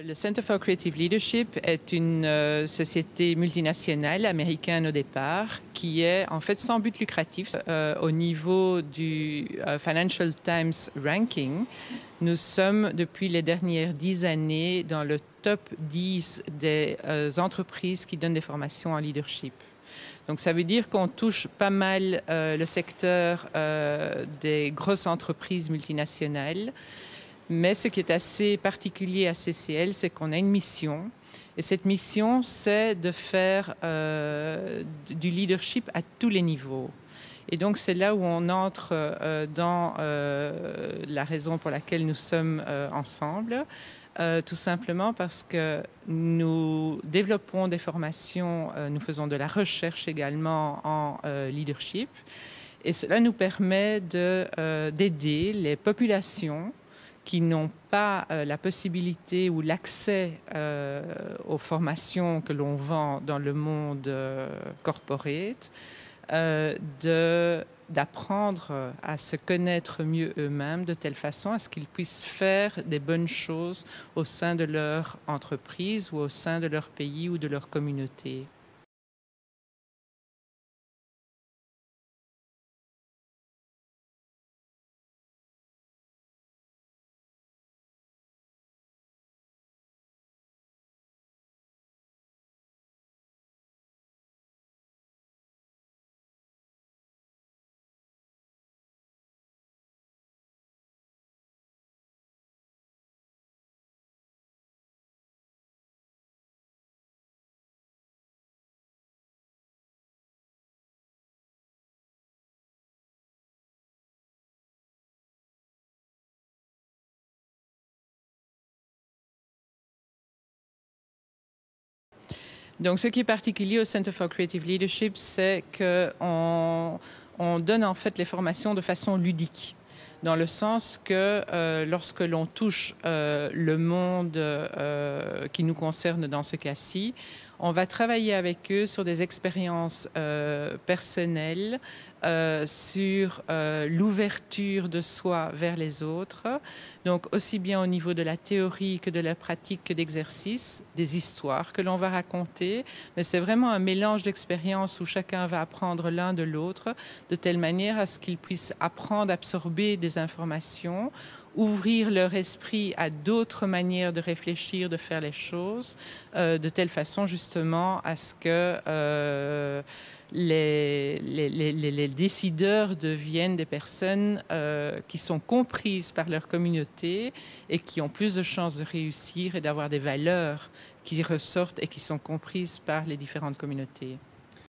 Le Center for Creative Leadership est une société multinationale américaine au départ qui est en fait sans but lucratif. Au niveau du Financial Times Ranking, nous sommes depuis les dernières 10 années dans le top 10 des entreprises qui donnent des formations en leadership. Donc ça veut dire qu'on touche pas mal le secteur des grosses entreprises multinationales. Mais ce qui est assez particulier à CCL, c'est qu'on a une mission. Et cette mission, c'est de faire du leadership à tous les niveaux. Et donc, c'est là où on entre dans la raison pour laquelle nous sommes ensemble. Tout simplement parce que nous développons des formations, nous faisons de la recherche également en leadership. Et cela nous permet d'aider les populations qui n'ont pas la possibilité ou l'accès aux formations que l'on vend dans le monde corporate, d'apprendre à se connaître mieux eux-mêmes de telle façon à ce qu'ils puissent faire des bonnes choses au sein de leur entreprise ou au sein de leur pays ou de leur communauté. Donc, ce qui est particulier au Center for Creative Leadership, c'est qu'on donne en fait les formations de façon ludique, dans le sens que lorsque l'on touche le monde qui nous concerne dans ce cas-ci, on va travailler avec eux sur des expériences personnelles, sur l'ouverture de soi vers les autres, donc aussi bien au niveau de la théorie que de la pratique que d'exercices, des histoires que l'on va raconter, mais c'est vraiment un mélange d'expériences où chacun va apprendre l'un de l'autre, de telle manière à ce qu'ils puissent apprendre, absorber des informations, ouvrir leur esprit à d'autres manières de réfléchir, de faire les choses, de telle façon justement à ce que les décideurs deviennent des personnes qui sont comprises par leur communauté et qui ont plus de chances de réussir et d'avoir des valeurs qui ressortent et qui sont comprises par les différentes communautés.